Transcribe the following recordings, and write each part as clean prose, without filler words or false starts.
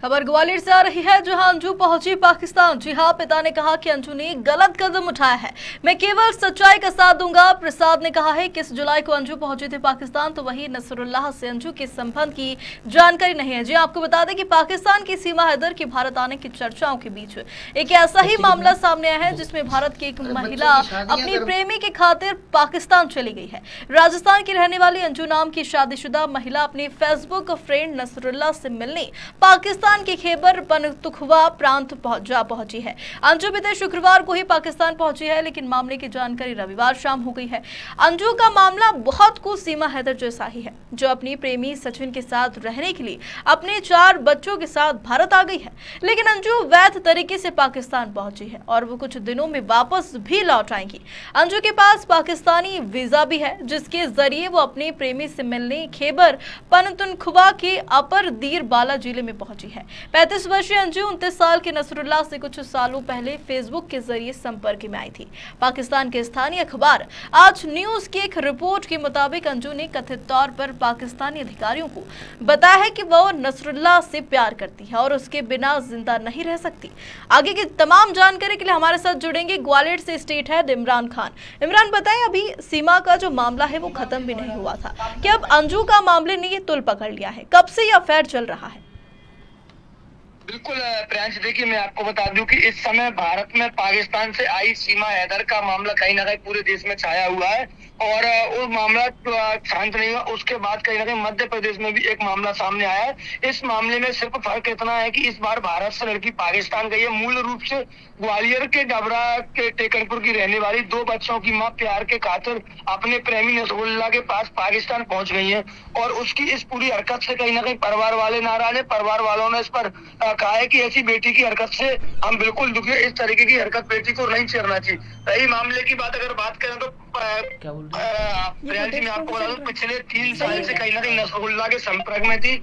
खबर ग्वालियर से आ रही है, जहां अंजू पहुंची पाकिस्तान। जी हां, पिता ने कहा कि अंजू ने गलत कदम उठाया है, मैं केवल सच्चाई का साथ दूंगा। प्रसाद ने कहा है कि 21 जुलाई को अंजू पहुंची थी पाकिस्तान, तो वहीं नसरुल्लाह से अंजू के संबंध की जानकारी नहीं है। जी आपको बता दें कि पाकिस्तान की सीमा हैदर की भारत आने की चर्चाओं के बीच एक ऐसा ही मामला सामने आया है, जिसमें भारत की एक महिला अपनी प्रेमी की खातिर पाकिस्तान चली गई है। राजस्थान की रहने वाली अंजू नाम की शादीशुदा महिला अपनी फेसबुक फ्रेंड नसरुल्लाह से मिलने पाकिस्तान की खैबर पख्तूनख्वा प्रांत पहुंची है। अंजू बीते शुक्रवार को ही पाकिस्तान पहुंची है, लेकिन मामले की जानकारी रविवार शाम हो गई है। अंजू का मामला बहुत कुछ सीमा हैदर जैसा ही है, जो अपनी प्रेमी सचिन के साथ रहने के लिए अपने 4 बच्चों के साथ भारत आ गई है। लेकिन अंजू वैध तरीके से पाकिस्तान पहुंची है और वो कुछ दिनों में वापस भी लौट आएंगी। अंजू के पास पाकिस्तानी वीजा भी है, जिसके जरिए वो अपने प्रेमी से मिलने खैबर पख्तूनख्वा के अपर दीर बाला जिले में पहुंची है। 35 वर्षीय अंजू 29 साल के नसरुल्लाह से कुछ सालों पहले फेसबुक के जरिए संपर्क में आई थी। पाकिस्तान के स्थानीय अखबार आज न्यूज की एक रिपोर्ट के मुताबिक अंजू ने कथित तौर पर पाकिस्तानी अधिकारियों को बताया है कि वो नसरुल्लाह से प्यार करती है और उसके बिना जिंदा नहीं रह सकती। आगे की तमाम जानकारी के लिए हमारे साथ जुड़ेंगे ग्वालियर से स्टेट हेड इमरान खान। इमरान, बताएं, अभी सीमा का जो मामला है वो खत्म भी नहीं हुआ था कि अब अंजू का मामले ने ये तुल पकड़ लिया है, कब से यह अफेयर चल रहा है? बिल्कुल प्रियांश, देखिए मैं आपको बता दूं कि इस समय भारत में पाकिस्तान से आई सीमा हैदर का मामला कहीं ना कहीं पूरे देश में छाया हुआ है और वो मामला शांत नहीं हुआ। उसके बाद कहीं ना कहीं मध्य प्रदेश में भी एक मामला सामने आया है। इस मामले में सिर्फ फर्क इतना है कि इस बार भारत से लड़की पाकिस्तान गई है। मूल रूप से ग्वालियर के डबरा के टेकनपुर की रहने वाली 2 बच्चों की मां प्यार के खातिर अपने प्रेमी नसरुल्लाह के पास पाकिस्तान पहुंच गई है और उसकी इस पूरी हरकत से कहीं ना कहीं परिवार वाले नाराज है। परिवार वालों ने इस पर कहा है कि ऐसी बेटी की हरकत से हम बिल्कुल दुखी है। इस तरीके की हरकत बेटी को नहीं करना चाहिए। रही मामले की बात अगर बात करें तो प्रियांश जी, मैं आपको बता दूं पिछले 3 साल से कहीं ना कहीं नसरुल्लाह के संपर्क में थी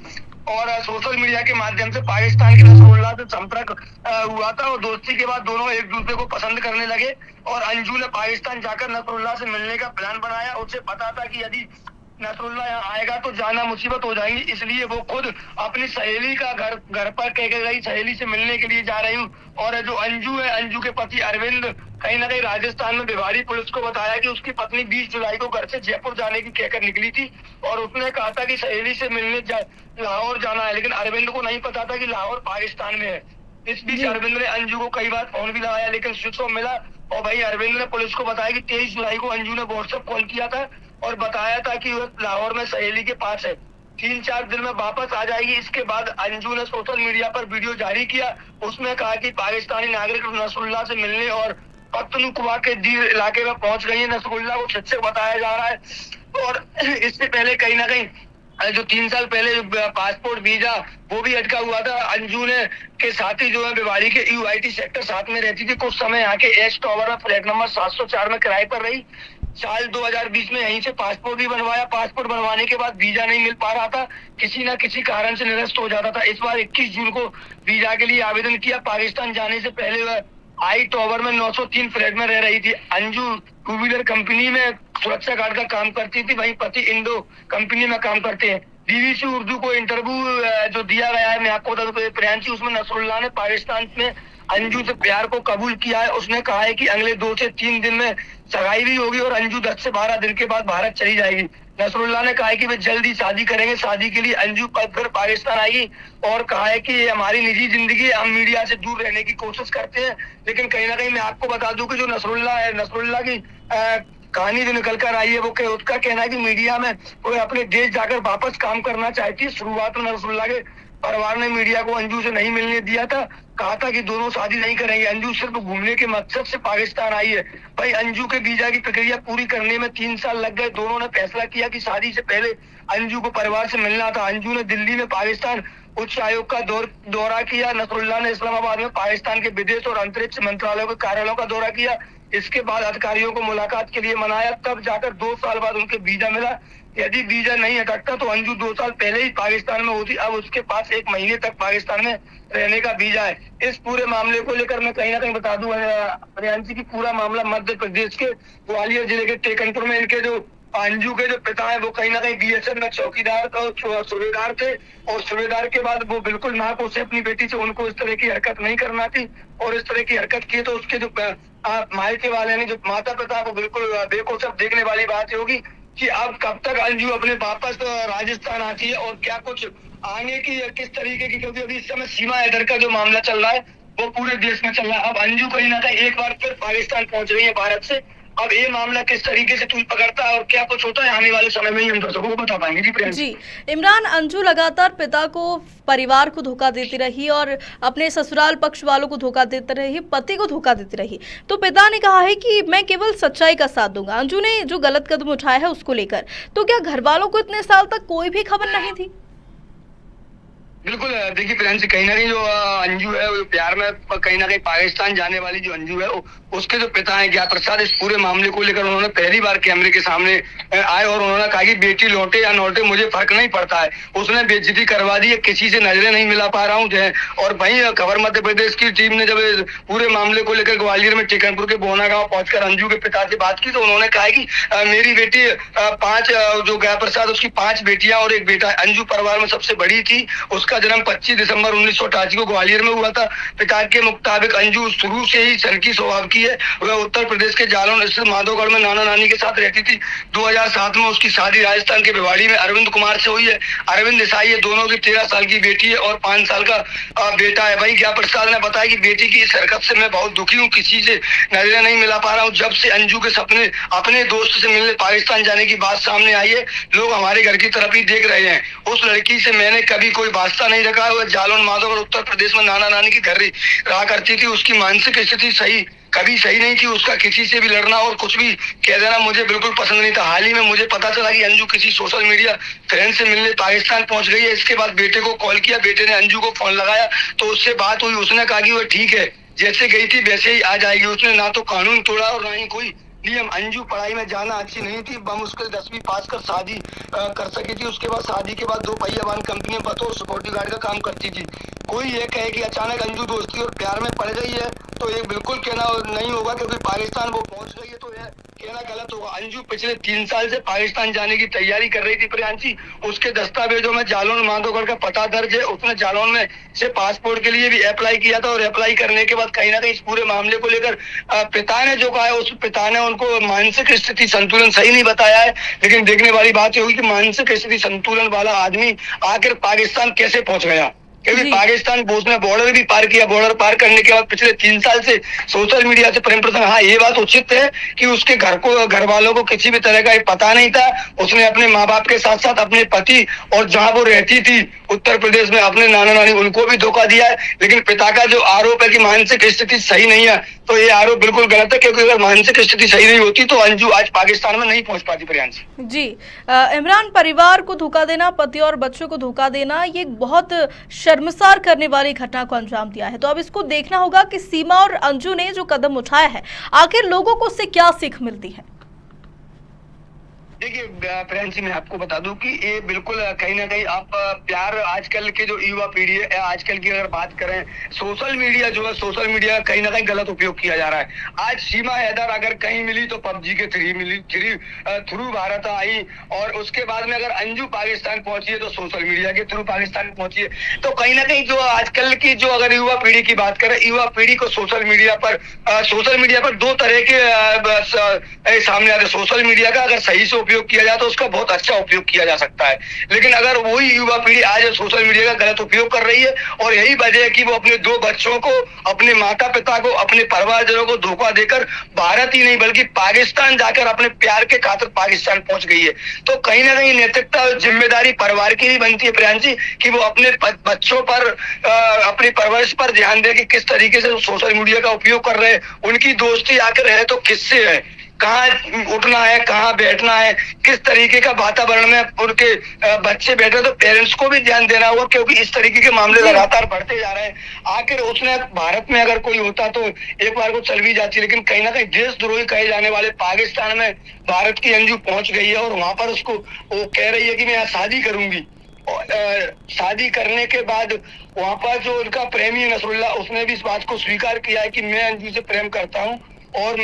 और सोशल मीडिया के माध्यम से पाकिस्तान के नसरुल्लाह से संपर्क हुआ था और दोस्ती के बाद दोनों एक दूसरे को पसंद करने लगे और अंजू ने पाकिस्तान जाकर नसरुल्लाह से मिलने का प्लान बनाया। उसे पता था कि यदि नसरुल्लाह यहाँ आएगा तो जाना मुसीबत हो जाएगी, इसलिए वो खुद अपनी सहेली का घर पर कह के गई, सहेली से मिलने के लिए जा रही हूँ। और जो अंजू है, अंजू के पति अरविंद कहीं ना कहीं राजस्थान में भिवाड़ी पुलिस को बताया कि उसकी पत्नी 20 जुलाई को घर से जयपुर जाने की कहकर निकली थी और उसने कहा था कि सहेली से मिलने लाहौर जाना है, लेकिन अरविंद को नहीं पता था कि लाहौर पाकिस्तान में है। इस बीच अरविंद ने अंजू को कई बार फोन भी लगाया, लेकिन स्विच ऑफ मिला और भाई अरविंद ने पुलिस को बताया कि 23 जुलाई को अंजू ने व्हाट्सएप कॉल किया था और बताया था कि वह लाहौर में सहेली के पास है, 3-4 दिन में वापस आ जाएगी। इसके बाद अंजू ने सोशल मीडिया पर वीडियो जारी किया। उसमें कहा कि पाकिस्तानी नागरिक नसरुल्लाह से मिलने और पख्तूनख्वा के दीर इलाके में पहुंच गई है। नसरुल्लाह को सच बताया जा रहा है और इससे पहले कहीं ना कहीं जो 3 साल पहले पासपोर्ट वीजा वो भी अटका हुआ था। अंजू ने के साथी जो है भिवाड़ी के यूआईटी सेक्टर 7 में रहती थी, कुछ समय यहाँ के एच टावर में फ्लैट नंबर 704 में किराए पर रही। साल 2020 में यहीं से पासपोर्ट भी बनवाया। पासपोर्ट बनवाने के बाद वीजा नहीं मिल पा रहा था, किसी ना किसी कारण से निरस्त हो जाता था। इस बार 21 जून को वीजा के लिए आवेदन किया। पाकिस्तान जाने से पहले वह आई टावर में 903 फ्लैट में रह रही थी। अंजू 2 व्हीलर कंपनी में सुरक्षा गार्ड का काम करती थी, वहीं पति इंडो कंपनी में काम करते हैं। बीबीसी उर्दू को इंटरव्यू जो दिया गया है, मैं आपको बता दूं प्रियांशी, उसमें नसरुल्लाह ने पाकिस्तान में अंजू से प्यार को कबूल किया है। उसने कहा है कि अगले 2 से 3 दिन में सगाई भी होगी और अंजू 10 से 12 दिन के बाद भारत चली जाएगी। नसरुल्लाह ने कहा है कि वे जल्दी शादी करेंगे। शादी के लिए अंजू फिर पाकिस्तान आएगी और कहा है कि हमारी निजी जिंदगी, हम मीडिया से दूर रहने की कोशिश करते हैं। लेकिन कहीं ना कहीं मैं आपको बता दूं कि जो नसरुल्लाह है, नसरुल्लाह की कहानी जो निकल कर आई है वो उसका कहना है कि मीडिया में वो अपने देश जाकर वापस काम करना चाहती है। शुरुआत में नसरुल्लाह के परिवार ने मीडिया को अंजू से नहीं मिलने दिया था, कहा था कि दोनों शादी नहीं करेंगे। अंजू सिर्फ घूमने के मकसद से पाकिस्तान आई है। भाई अंजू के वीजा की प्रक्रिया पूरी करने में 3 साल लग गए। दोनों ने फैसला किया कि शादी से पहले अंजू को परिवार से मिलना था। अंजू ने दिल्ली में पाकिस्तान उच्च आयोग का दौरा किया। नसरुल्लाह ने इस्लामाबाद में पाकिस्तान के विदेश और अंतरिक्ष मंत्रालयों के कार्यालयों का दौरा किया। इसके बाद अधिकारियों को मुलाकात के लिए मनाया, तब जाकर 2 साल बाद उनके वीजा मिला। यदि वीजा नहीं अटकता तो अंजू 2 साल पहले ही पाकिस्तान में होती। अब उसके पास 1 महीने तक पाकिस्तान में रहने का वीजा है। इस पूरे मामले को लेकर मैं कहीं ना कहीं बता दूं प्रियांशी की पूरा मामला मध्य प्रदेश के ग्वालियर जिले के टेकनपुर में इनके जो अंजू के जो पिता है वो कहीं ना कहीं बीएसएफ में चौकीदार सूबेदार थे, और सूबेदार के बाद वो बिल्कुल ना को उसे अपनी बेटी से उनको इस तरह की हरकत नहीं करना थी, और इस तरह की हरकत की तो उसके जो मायके वाले यानी जो माता पिता वो बिल्कुल बेकोसब देखने वाली बात होगी कि अब कब तक अंजू अपने वापस राजस्थान आती है और क्या कुछ आगे की किस तरीके की, क्योंकि अभी इस समय सीमा हैदर का जो मामला चल रहा है वो पूरे देश में चल रहा है। अब अंजू कहीं ना कहीं एक बार फिर पाकिस्तान पहुंच रही है भारत से। अब ये मामला किस तरीके से तूल पकड़ता है और क्या कुछ होता है आने वाले समय में ही हम दर्शकों को बता पाएंगे। जी प्रियंका जी, इमरान, अंजू लगातार पिता को, परिवार को धोखा देती रही और अपने ससुराल पक्ष वालों को धोखा देती रही, पति को धोखा देती रही। तो पिता ने कहा है कि मैं केवल सच्चाई का साथ दूंगा। अंजू ने जो गलत कदम उठाया है उसको लेकर, तो क्या घर वालों को इतने साल तक कोई भी खबर नहीं थी? बिल्कुल देखिए प्रियंका, कहीं ना कहीं जो अंजू है वो प्यार में कहीं ना कहीं पाकिस्तान जाने वाली जो अंजू है उसके जो पिता हैं ज्ञात प्रसाद, इस पूरे मामले को लेकर उन्होंने पहली बार कैमरे के सामने आए और उन्होंने कहा कि बेटी लौटे या लौटे मुझे फर्क नहीं पड़ता है, उसने बेइज्जती करवा दी है, किसी से नजरें नहीं मिला पा रहा हूँ जो है। और वहीं खबर मध्य प्रदेश की टीम ने जब पूरे मामले को लेकर ग्वालियर में टिकनपुर के बोना गाँव पहुंचकर अंजू के पिता से बात की तो उन्होंने कहा कि मेरी बेटी 5 जो ज्ञात प्रसाद उसकी 5 बेटियां और एक बेटा, अंजू परिवार में सबसे बड़ी थी, उसका जन्म 25 दिसंबर 1988 को ग्वालियर में हुआ था। पिता के मुताबिक अंजू शुरू से ही सनकी स्वभाव की है, वह उत्तर प्रदेश के जालौन स्थित माधोगढ़ में नाना नानी के साथ रहती थी। 2007 में उसकी शादी राजस्थान के भिवाड़ी में अरविंद कुमार से हुई है। अरविंद ईसाई है, दोनों की 13 साल की बेटी है और 5 साल का बेटा है। भाई ज्ञात प्रसाद ने बताया कि बेटी की इस हरकत से मैं बहुत दुखी हूँ, किसी से नजरें नहीं मिला पा रहा हूँ। जब से अंजू के सपने अपने दोस्त से मिलने पाकिस्तान जाने की बात सामने आई है, लोग हमारे घर की तरफ ही देख रहे हैं। उस लड़की से मैंने कभी कोई वास्ता नहीं रखा। वह जालौन माधोगढ़ उत्तर प्रदेश में नाना नानी की घर रहा करती थी। उसकी मानसिक स्थिति कभी सही नहीं थी। उसका किसी से भी लड़ना और कुछ भी कह देना मुझे बिल्कुल पसंद नहीं था। हाल ही में मुझे पता चला कि अंजू किसी सोशल मीडिया फ्रेंड से मिलने पाकिस्तान पहुंच गई है। इसके बाद बेटे को कॉल किया, बेटे ने अंजू को फोन लगाया तो उससे बात हुई। उसने कहा कि वह ठीक है, जैसे गई थी वैसे ही आ जाएगी। उसने ना तो कानून तोड़ा और ना ही कोई नियम। अंजू पढ़ाई में जाना अच्छी नहीं थी, बमुश्किल 10वीं पास कर शादी कर सकी थी। उसके बाद शादी के बाद 2 पहिया वाहन कंपनी में बतौर सिक्योरिटी गार्ड का काम करती थी। कोई ये कहे कि अचानक अंजू दोस्ती और प्यार में पड़ गई है तो ये बिल्कुल कहना नहीं होगा, क्योंकि पाकिस्तान वो पहुंच गई है तो यह कहना गलत होगा। अंजू पिछले 3 साल से पाकिस्तान जाने की तैयारी कर रही थी प्रियांशी। उसके दस्तावेजों में जालौन माधोगढ़ का पता दर्ज है। उसने जालौन में से पासपोर्ट के लिए भी अप्लाई किया था और अप्लाई करने के बाद कहीं ना कहीं इस पूरे मामले को लेकर पिता ने जो कहा है, उस पिता ने उनको मानसिक स्थिति संतुलन सही नहीं बताया है। लेकिन देखने वाली बात ये हुई कि मानसिक स्थिति संतुलन वाला आदमी आखिर पाकिस्तान कैसे पहुंच गया, क्योंकि पाकिस्तान उसने बॉर्डर भी पार किया। बॉर्डर पार करने के बाद पिछले 3 साल से सोशल मीडिया से प्रेम प्रसंग। हाँ, ये बात उचित है कि उसके घर वालों को किसी भी तरह का पता नहीं था। उसने अपने माँ बाप के साथ साथ अपने पति और जहाँ वो रहती थी उत्तर प्रदेश में अपने नाना नानी उनको भी धोखा दिया है। लेकिन पिता का जो आरोप है कि मानसिक स्थिति सही नहीं है, तो ये आरोप बिल्कुल गलत है, क्योंकि अगर मानसिक स्थिति सही नहीं होती तो अंजू आज पाकिस्तान में नहीं पहुंच पाती। प्रियांशी जी, इमरान, परिवार को धोखा देना, पति और बच्चों को धोखा देना, ये बहुत शर्मसार करने वाली घटना को अंजाम दिया है। तो अब इसको देखना होगा कि सीमा और अंजू ने जो कदम उठाया है, आखिर लोगों को उससे क्या सीख मिलती है। देखिए प्रियांशी, मैं आपको बता दूं कि ये बिल्कुल कहीं ना कहीं आप प्यार आजकल के जो युवा पीढ़ी है, आजकल की अगर बात करें, सोशल मीडिया जो है, सोशल मीडिया कहीं ना कहीं गलत उपयोग किया जा रहा है। आज सीमा हैदर अगर कहीं मिली तो पबजी के थ्रू भारत आई, और उसके बाद में अगर अंजू पाकिस्तान पहुंची है तो सोशल मीडिया के थ्रू पाकिस्तान पहुंची है। तो कहीं ना कहीं जो आजकल की जो अगर युवा पीढ़ी की बात करें, युवा पीढ़ी को सोशल मीडिया पर 2 तरह के सामने आते। सोशल मीडिया का अगर सही से उपयोग किया जाए तो उसका बहुत अच्छा उपयोग किया जा सकता है। लेकिन अगर वही युवा पीढ़ी आज सोशल मीडिया का गलत उपयोग कर रही है, और यही वजह है कि वो अपने 2 बच्चों को, अपने माता पिता को, अपने परिवारजनों को धोखा देकर भारत ही नहीं बल्कि पाकिस्तान जाकर अपने प्यार के खातिर पाकिस्तान पहुंच गई है। तो कहीं ना कहीं नैतिकता और जिम्मेदारी परिवार की भी बनती है प्रियांशी, कि वो अपने बच्चों पर, अपनी परवरिश पर ध्यान दे कि किस तरीके से सोशल मीडिया का उपयोग कर रहे हैं। उनकी दोस्ती आकर है तो किससे है, कहाँ उठना है, कहाँ बैठना है, किस तरीके का वातावरण में उनके बच्चे बैठे, तो पेरेंट्स को भी ध्यान देना होगा, क्योंकि इस तरीके के मामले लगातार बढ़ते जा रहे हैं। आखिर उसने भारत में अगर कोई होता तो एक बार को चल भी जाती, लेकिन कहीं ना कहीं देशद्रोही कहे जाने वाले पाकिस्तान में भारत की अंजू पहुंच गई है, और वहां पर उसको वो कह रही है कि मैं यहाँ शादी करूंगी। शादी करने के बाद वहां पर जो उनका प्रेमी नसरुल्लाह, उसने भी इस बात को स्वीकार किया है कि मैं अंजू से प्रेम करता हूँ और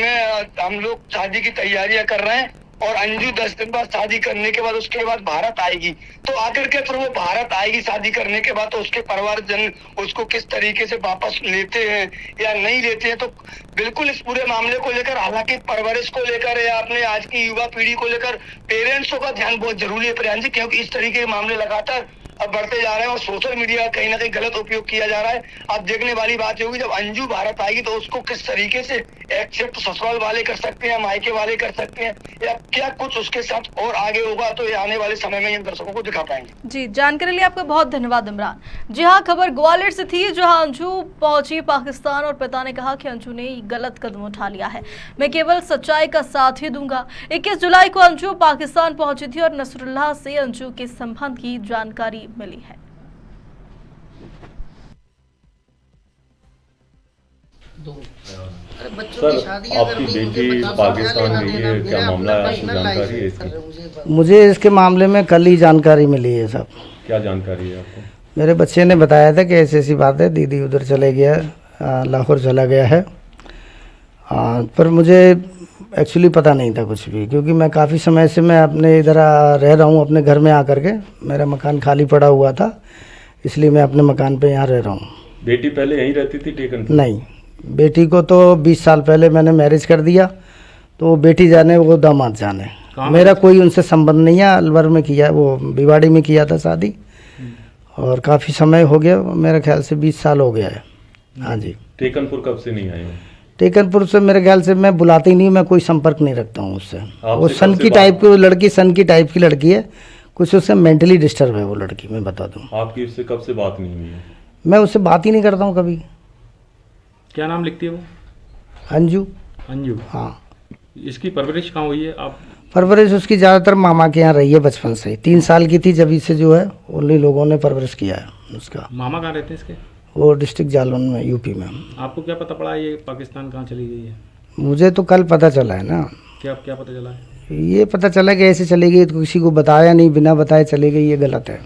हम लोग शादी की तैयारियां कर रहे हैं। और अंजू 10 दिन बाद शादी करने के बाद उसके बाद भारत आएगी, तो आकर के फिर वो भारत आएगी शादी करने के बाद, तो उसके परिवारजन उसको किस तरीके से वापस लेते हैं या नहीं लेते हैं। तो बिल्कुल इस पूरे मामले को लेकर, हालांकि परवरिश को लेकर या अपने आज की युवा पीढ़ी को लेकर पेरेंट्सों का ध्यान बहुत जरूरी है प्रियांश जी, क्योंकि इस तरीके के मामले लगातार अब बढ़ते जा रहे हैं और सोशल मीडिया का कहीं ना कहीं गलत उपयोग किया जा रहा है। अब देखने वाली बात ये होगी जब अंजू भारत आएगी तो उसको किस तरीके से एक्सेप्ट ससुराल वाले कर सकते हैं, मायके वाले कर सकते हैं, या क्या कुछ उसके साथ और आगे होगा, तो ये आने वाले समय में इन दर्शकों को दिखा पाएंगे। जी, जानकारी लिए आपका बहुत धन्यवाद इमरान। जी हाँ, खबर ग्वालियर से थी जहां अंजू पहुंची पाकिस्तान और पिता ने कहा कि अंजू ने गलत कदम उठा लिया है, मैं केवल सच्चाई का साथ ही दूंगा। 21 जुलाई को अंजू पाकिस्तान पहुंची थी और नसरुल्लाह से अंजू के संबंध की जानकारी मिली है। सर, आपकी बेटी पाकिस्तान गई है, क्या मामला है, आपको जानकारी है इसकी? मुझे इसके मामले में कल ही जानकारी मिली है साहब। क्या जानकारी है आपको? मेरे बच्चे ने बताया था कि ऐसी ऐसी बात है, दीदी उधर चले गया, लाहौर चला गया है। पर मुझे एक्चुअली पता नहीं था कुछ भी, क्योंकि मैं काफ़ी समय से मैं अपने इधर रह रहा हूँ, अपने घर में आकर के। मेरा मकान खाली पड़ा हुआ था, इसलिए मैं अपने मकान पे यहाँ रह रहा हूँ। बेटी पहले यहीं रहती थी टेकन? नहीं, बेटी को तो 20 साल पहले मैंने मैरिज कर दिया, तो बेटी जाने वो दामाद जाने, मेरा कोई उनसे संबंध नहीं है। अलवर में किया, वो भिवाड़ी में किया था शादी, और काफ़ी समय हो गया, मेरे ख्याल से 20 साल हो गया है। हाँ जी। टेकनपुर कब से नहीं आए हो? टेकनपुर से मेरे ख्याल से मैं बुलाती ही नहीं, मैं कोई संपर्क नहीं रखता हूँ उससे। वो कब सन से की बात- टाइप की लड़की, सन की टाइप की लड़की है, कुछ उससे मेंटली डिस्टर्ब है वो लड़की, मैं बता दूँ। आपकी उससे कब से बात नहीं हुई है? मैं उससे बात ही नहीं करता हूँ कभी। क्या नाम लिखती है वो? अंजू। अंजू। हाँ। इसकी परवरिश कहाँ हुई है? आप परवरिश उसकी ज़्यादातर मामा के यहाँ रही है बचपन से ही। 3 साल की थी जब से जो है उन्हीं लोगों ने परवरिश किया है उसका। मामा कहाँ रहते हैं इसके? वो डिस्ट्रिक्ट जालौन में, यूपी में। आपको क्या पता पड़ा ये पाकिस्तान कहाँ चली गई है? मुझे तो कल पता चला है ना। क्या क्या पता चला है? ये पता चला कि ऐसे चली गई, तो किसी को बताया नहीं, बिना बताए चली गई, ये गलत है।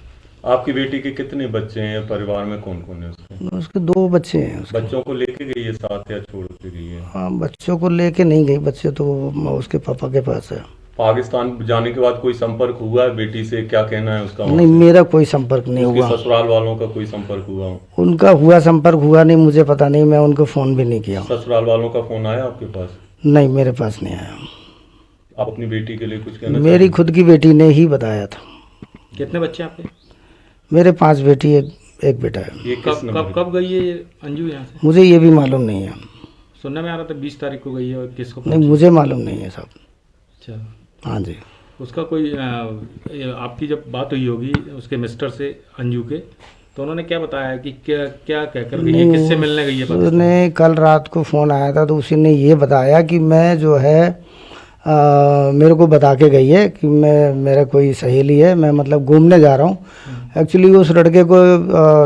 आपकी बेटी के कितने बच्चे हैं? परिवार में कौन कौन है उसके? उसके 2 बच्चे हैं उसके। बच्चों को लेके गई है साथ या छोड़ के गई है? हाँ, बच्चों को लेके नहीं गई, बच्चे तो उसके पापा के पास है। पाकिस्तान जाने के बाद कोई संपर्क हुआ है बेटी से? क्या कहना है उसका? नहीं, मेरा कोई संपर्क नहीं उसके हुआ। ससुराल वालों का कोई संपर्क हुआ? उनका हुआ संपर्क हुआ नहीं, मुझे पता नहीं, मैं उनको फ़ोन भी नहीं किया। ससुराल वालों का फोन आया आपके पास? नहीं, मेरे पास नहीं आया। आप अपनी बेटी के लिए कुछ कहना मेरी चाहेंगे? खुद की बेटी ने ही बताया था। कितने बच्चे हैं आपके? मेरे 5 बेटी, एक बेटा है। ये किस कब नंबर कब कब गई है ये अंजू यहाँ से? मुझे ये भी मालूम नहीं है। सुनने में आ रहा था 20 तारीख को गई है और किसको? नहीं, मुझे मालूम नहीं है साहब। अच्छा। हाँ जी। उसका कोई आपकी जब बात हुई होगी उसके मिस्टर से अंजू के, तो उन्होंने क्या बताया कि क्या क्या कहकर गई है, किससे मिलने गई है पाकिस्तान? उसने कल रात को फ़ोन आया था, तो उसी ने ये बताया कि मैं जो है मेरे को बता के गई है कि मेरा कोई सहेली है, मैं मतलब घूमने जा रहा हूँ। एक्चुअली उस लड़के को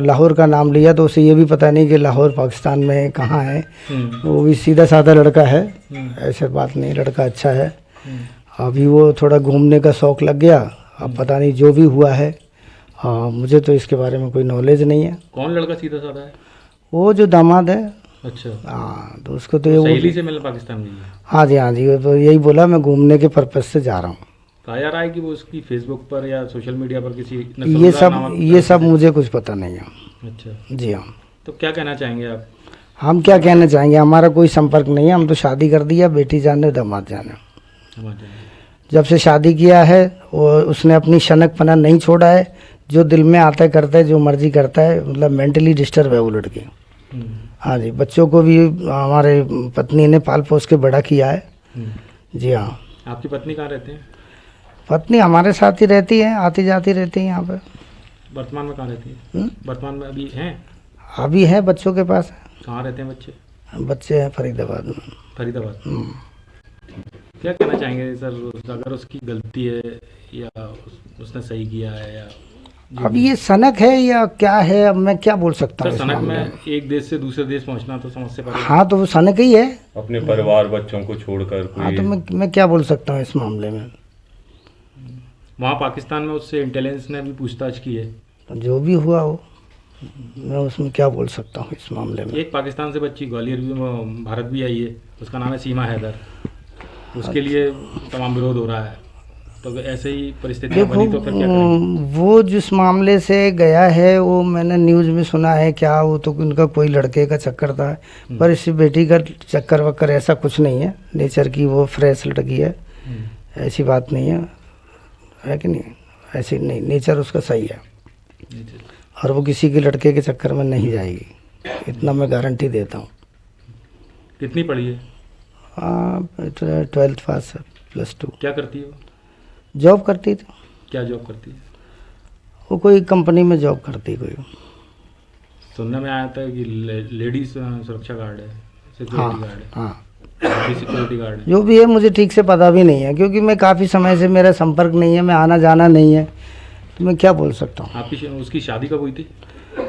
लाहौर का नाम लिया, तो उसे ये भी पता नहीं कि लाहौर पाकिस्तान में कहाँ है। वो भी सीधा साधा लड़का है, ऐसे बात नहीं, लड़का अच्छा है। अभी वो थोड़ा घूमने का शौक़ लग गया, अब पता नहीं जो भी हुआ है। हाँ, मुझे तो इसके बारे में कोई नॉलेज नहीं है। कौन लड़का सीधा साधा है? वो जो दामाद है। अच्छा। हाँ, तो उसको तो सहेली से मिलने पाकिस्तान गई है? हाँ जी, हाँ जी। वो तो यही बोला, मैं घूमने के पर्पज़ से जा रहा हूँ। कहा जा रहा है कि वो उसकी फेसबुक पर या सोशल मीडिया पर किसी ये सब मुझे कुछ पता नहीं है। अच्छा जी हाँ। तो क्या कहना चाहेंगे आप? हम क्या कहना चाहेंगे, हमारा कोई संपर्क नहीं है, हम तो शादी कर दिया, बेटी जाने दामाद जाने। जब से शादी किया है वो उसने अपनी शनकपना नहीं छोड़ा है, जो दिल में आता है करता है, जो मर्जी करता है, मतलब मेंटली डिस्टर्ब है वो लड़की। हाँ जी, बच्चों को भी हमारे पत्नी ने पाल पोस के बड़ा किया है। जी हाँ। आपकी पत्नी कहाँ रहते हैं? पत्नी हमारे साथ ही रहती है, आती जाती रहती है यहाँ पे। वर्तमान में कहाँ रहती है? वर्तमान में अभी हैं? अभी है, बच्चों के पास। कहाँ रहते हैं बच्चे? बच्चे हैं फरीदाबाद में। फरीदाबाद। क्या कहना चाहेंगे सर, अगर उसकी गलती है या उसने सही किया है या अब ये सनक है या क्या है, अब मैं क्या बोल सकता हूँ। सनक में एक देश से दूसरे देश पहुंचना तो समस्या पड़ेगी। हाँ, तो वो सनक ही है। अपने परिवार बच्चों को छोड़कर हाँ, कोई तो मैं क्या बोल सकता हूँ इस मामले में। वहाँ पाकिस्तान में उससे इंटेलिजेंस ने भी पूछताछ की है। तो जो भी हुआ हो, मैं उसमें क्या बोल सकता हूँ इस मामले में। एक पाकिस्तान से बच्ची ग्वालियर भी भारत भी आई है, उसका नाम है सीमा हैदर। उसके लिए तमाम विरोध हो रहा है, तो ऐसे ही परिस्थिति देखो बनी तो फिर क्या करेंगे? वो जिस मामले से गया है वो मैंने न्यूज़ में सुना है, क्या वो तो उनका कोई लड़के का चक्कर था, पर इस बेटी का चक्कर वक्कर ऐसा कुछ नहीं है। नेचर की वो फ्रेश लड़की है, ऐसी बात नहीं है कि नहीं? ऐसी नहीं, नेचर उसका सही है और वो किसी के लड़के के चक्कर में नहीं जाएगी, इतना मैं गारंटी देता हूँ। कितनी पढ़ी है? हाँ 12th पास है, +2। क्या करती है वो? जॉब करती थी, क्या जॉब करती है? वो कोई कंपनी में जॉब करती कोई। सुनने में आया था कि लेडीज सुरक्षा गार्ड है, सिक्योरिटी गार्ड है, हाँ सिक्योरिटी गार्ड है। जो भी है मुझे ठीक से पता भी नहीं है, क्योंकि मैं काफ़ी समय से मेरा संपर्क नहीं है, मैं आना जाना नहीं है, तो मैं क्या बोल सकता हूँ। आपकी उसकी शादी कब हुई थी?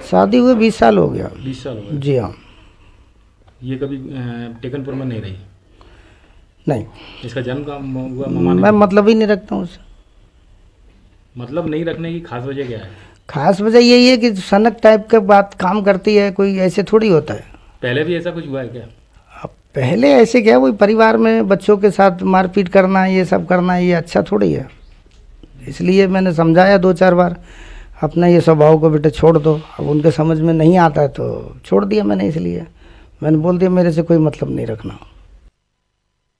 शादी हुए 20 साल हो गया। 20 साल हो गए। जी हाँ। ये कभी टेकनपुर में नहीं रही? नहीं, इसका जन्म का हुआ मामा ने? मैं मतलब ही नहीं रखता हूँ उससे। मतलब नहीं रखने की खास वजह क्या है? खास वजह यही है कि सनक टाइप का बात काम करती है, कोई ऐसे थोड़ी होता है। पहले भी ऐसा कुछ हुआ है क्या? अब पहले ऐसे क्या, वही परिवार में बच्चों के साथ मारपीट करना, ये सब करना, ये अच्छा थोड़ी है। इसलिए मैंने समझाया 2-4 बार, अपना ये स्वभाव को बेटा छोड़ दो। अब उनके समझ में नहीं आता है तो छोड़ दिया मैंने, इसलिए मैंने बोल दिया मेरे से कोई मतलब नहीं रखना।